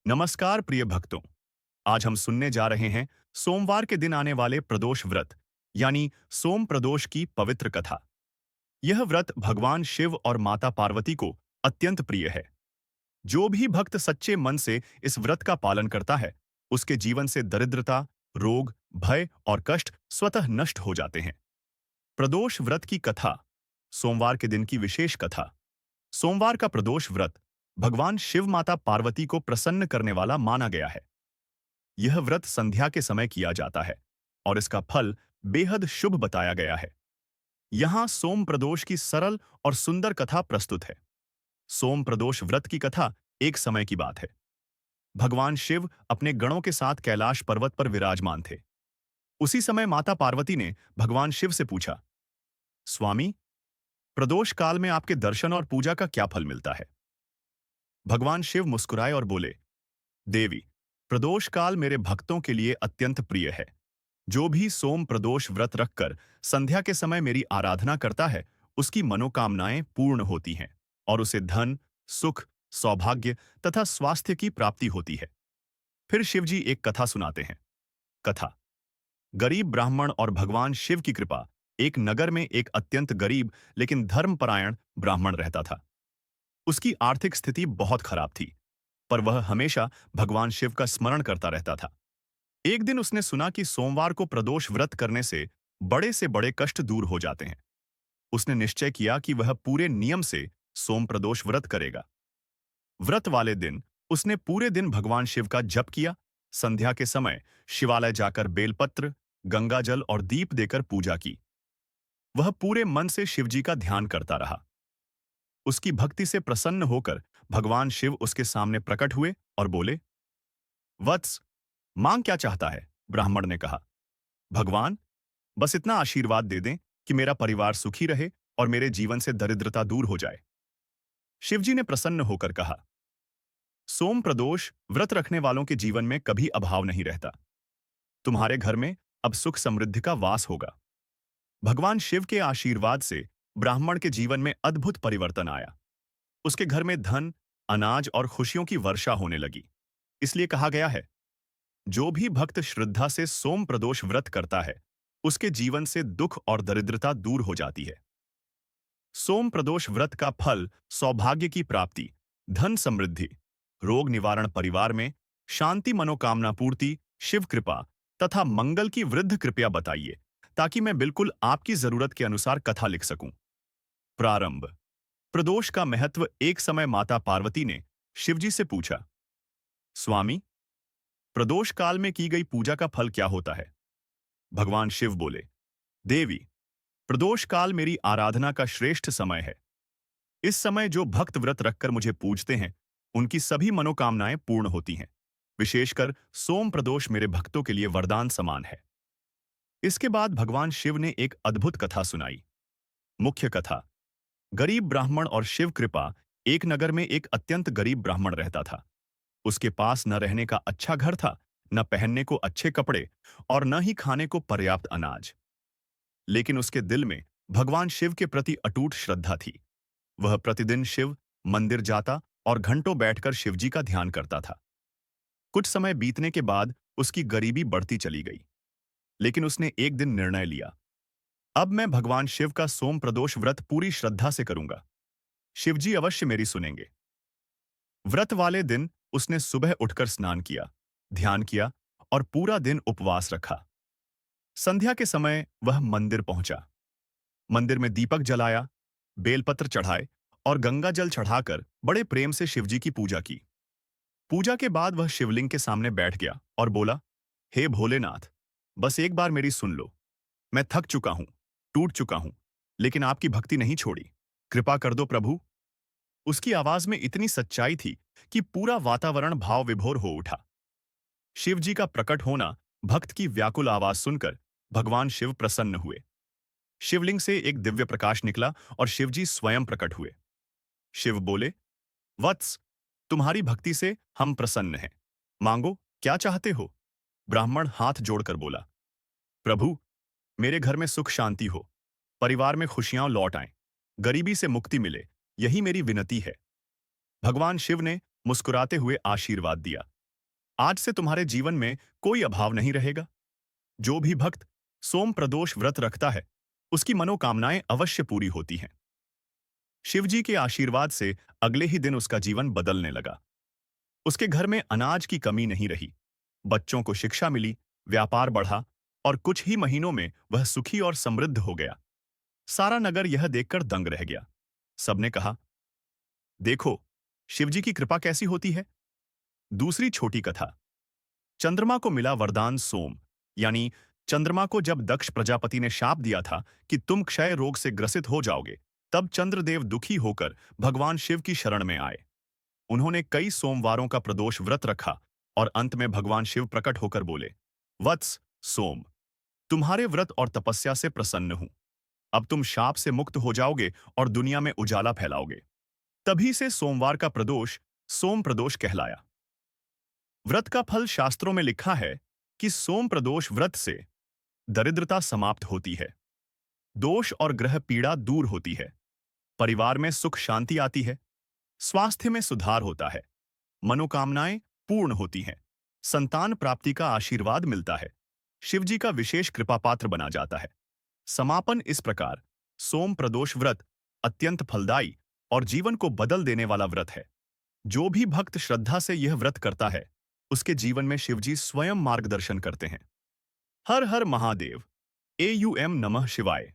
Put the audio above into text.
नमस्कार प्रिय भक्तों। आज हम सुनने जा रहे हैं सोमवार के दिन आने वाले प्रदोष व्रत यानी सोम प्रदोष की पवित्र कथा। यह व्रत भगवान शिव और माता पार्वती को अत्यंत प्रिय है। जो भी भक्त सच्चे मन से इस व्रत का पालन करता है, उसके जीवन से दरिद्रता, रोग, भय और कष्ट स्वतः नष्ट हो जाते हैं। प्रदोष व्रत की कथा। सोमवार के दिन की विशेष कथा। सोमवार का प्रदोष व्रत भगवान शिव माता पार्वती को प्रसन्न करने वाला माना गया है। यह व्रत संध्या के समय किया जाता है और इसका फल बेहद शुभ बताया गया है। यहाँ सोम प्रदोष की सरल और सुंदर कथा प्रस्तुत है। सोम प्रदोष व्रत की कथा एक समय की बात है। भगवान शिव अपने गणों के साथ कैलाश पर्वत पर विराजमान थे। उसी समय माता पार्वती ने भगवान शिव से पूछा, स्वामी, प्रदोष काल में आपके दर्शन और पूजा का क्या फल मिलता है? भगवान शिव मुस्कुराए और बोले, देवी, प्रदोष काल मेरे भक्तों के लिए अत्यंत प्रिय है। जो भी सोम प्रदोष व्रत रखकर संध्या के समय मेरी आराधना करता है, उसकी मनोकामनाएं पूर्ण होती हैं और उसे धन, सुख, सौभाग्य तथा स्वास्थ्य की प्राप्ति होती है। फिर शिवजी एक कथा सुनाते हैं। कथा। गरीब ब्राह्मण और भगवान शिव की कृपा। एक नगर में एक अत्यंत गरीब लेकिन धर्मपरायण ब्राह्मण रहता था। उसकी आर्थिक स्थिति बहुत खराब थी, पर वह हमेशा भगवान शिव का स्मरण करता रहता था। एक दिन उसने सुना कि सोमवार को प्रदोष व्रत करने से बड़े कष्ट दूर हो जाते हैं। उसने निश्चय किया कि वह पूरे नियम से सोम प्रदोष व्रत करेगा। व्रत वाले दिन उसने पूरे दिन भगवान शिव का जप किया। संध्या के समय शिवालय जाकर बेलपत्र, गंगाजल और दीप देकर पूजा की। वह पूरे मन से शिवजी का ध्यान करता रहा। उसकी भक्ति से प्रसन्न होकर भगवान शिव उसके सामने प्रकट हुए और बोले, वत्स, मांग क्या चाहता है? ब्राह्मण ने कहा। भगवान, बस इतना आशीर्वाद दे दें कि मेरा परिवार सुखी रहे और मेरे जीवन से दरिद्रता दूर हो जाए। शिवजी ने प्रसन्न होकर कहा, सोम प्रदोष व्रत रखने वालों के जीवन में कभी अभाव नहीं रहता। तुम्हारे घर में अब सुख समृद्धि का वास होगा। भगवान शिव के आशीर्वाद से ब्राह्मण के जीवन में अद्भुत परिवर्तन आया। उसके घर में धन, अनाज और खुशियों की वर्षा होने लगी। इसलिए कहा गया है, जो भी भक्त श्रद्धा से सोम प्रदोष व्रत करता है, उसके जीवन से दुख और दरिद्रता दूर हो जाती है। सोम प्रदोष व्रत का फल सौभाग्य की प्राप्ति, धन समृद्धि, रोग निवारण, परिवार में शांति, मनोकामना पूर्ति, शिव कृपा तथा मंगल की वृद्ध कृपया बताइए, ताकि मैं बिल्कुल आपकी जरूरत के अनुसार कथा लिख सकूं। प्रारंभ। प्रदोष का महत्व। एक समय माता पार्वती ने शिवजी से पूछा, स्वामी, प्रदोष काल में की गई पूजा का फल क्या होता है? भगवान शिव बोले, देवी, प्रदोष काल मेरी आराधना का श्रेष्ठ समय है। इस समय जो भक्त व्रत रखकर मुझे पूजते हैं, उनकी सभी मनोकामनाएं पूर्ण होती हैं। विशेषकर सोम प्रदोष मेरे भक्तों के लिए वरदान समान है। इसके बाद भगवान शिव ने एक अद्भुत कथा सुनाई। मुख्य कथा। गरीब ब्राह्मण और शिव कृपा। एक नगर में एक अत्यंत गरीब ब्राह्मण रहता था। उसके पास न रहने का अच्छा घर था, न पहनने को अच्छे कपड़े और न ही खाने को पर्याप्त अनाज। लेकिन उसके दिल में भगवान शिव के प्रति अटूट श्रद्धा थी। वह प्रतिदिन शिव मंदिर जाता और घंटों बैठकर शिवजी का ध्यान करता था। कुछ समय बीतने के बाद उसकी गरीबी बढ़ती चली गई, लेकिन उसने एक दिन निर्णय लिया, अब मैं भगवान शिव का सोम प्रदोष व्रत पूरी श्रद्धा से करूंगा। शिवजी अवश्य मेरी सुनेंगे। व्रत वाले दिन उसने सुबह उठकर स्नान किया, ध्यान किया और पूरा दिन उपवास रखा। संध्या के समय वह मंदिर पहुंचा। मंदिर में दीपक जलाया, बेलपत्र चढ़ाए और गंगा जल चढ़ाकर बड़े प्रेम से शिवजी की पूजा की। पूजा के बाद वह शिवलिंग के सामने बैठ गया और बोला, हे भोलेनाथ, बस एक बार मेरी सुन लो। मैं थक चुका हूं, टूट चुका हूं, लेकिन आपकी भक्ति नहीं छोड़ी। कृपा कर दो प्रभु। उसकी आवाज में इतनी सच्चाई थी कि पूरा वातावरण भाव विभोर हो उठा। शिव जी का प्रकट होना, भक्त की व्याकुल आवाज सुनकर भगवान शिव प्रसन्न हुए। शिवलिंग से एक दिव्य प्रकाश निकला और शिवजी स्वयं प्रकट हुए। शिव बोले, वत्स, तुम्हारी भक्ति से हम प्रसन्न हैं। मांगो, क्या चाहते हो? ब्राह्मण हाथ जोड़कर बोला, प्रभु, मेरे घर में सुख शांति हो, परिवार में खुशियां लौट आएं, गरीबी से मुक्ति मिले, यही मेरी विनती है। भगवान शिव ने मुस्कुराते हुए आशीर्वाद दिया आज से तुम्हारे जीवन में कोई अभाव नहीं रहेगा। जो भी भक्त सोम प्रदोष व्रत रखता है, उसकी मनोकामनाएं अवश्य पूरी होती हैं। शिवजी के आशीर्वाद से अगले ही दिन उसका जीवन बदलने लगा। उसके घर में अनाज की कमी नहीं रही, बच्चों को शिक्षा मिली, व्यापार बढ़ा और कुछ ही महीनों में वह सुखी और समृद्ध हो गया। सारा नगर यह देखकर दंग रह गया। सबने कहा, देखो, शिवजी की कृपा कैसी होती है। दूसरी छोटी कथा। चंद्रमा को मिला वरदान सोम, यानी चंद्रमा को जब दक्ष प्रजापति ने शाप दिया था कि तुम क्षय रोग से ग्रसित हो जाओगे, तब चंद्रदेव दुखी होकर भगवान शिव की शरण में आए। उन्होंने कई सोमवारों का प्रदोष व्रत रखा और अंत में भगवान शिव प्रकट होकर बोले, वत्स, सोम, तुम्हारे व्रत और तपस्या से प्रसन्न हूं। अब तुम शाप से मुक्त हो जाओगे और दुनिया में उजाला फैलाओगे। तभी से सोमवार का प्रदोष सोम प्रदोष कहलाया। व्रत का फल शास्त्रों में लिखा है कि सोम प्रदोष व्रत से दरिद्रता समाप्त होती है, दोष और ग्रह पीड़ा दूर होती है, परिवार में सुख शांति आती है, स्वास्थ्य में सुधार होता है, मनोकामनाएं पूर्ण होती हैं, संतान प्राप्ति का आशीर्वाद मिलता है, शिवजी का विशेष कृपा पात्र बना जाता है। समापन इस प्रकार, सोम प्रदोष व्रत अत्यंत फलदायी और जीवन को बदल देने वाला व्रत है। जो भी भक्त श्रद्धा से यह व्रत करता है, उसके जीवन में शिवजी स्वयं मार्गदर्शन करते हैं। हर हर महादेव। AUM नमः शिवाय।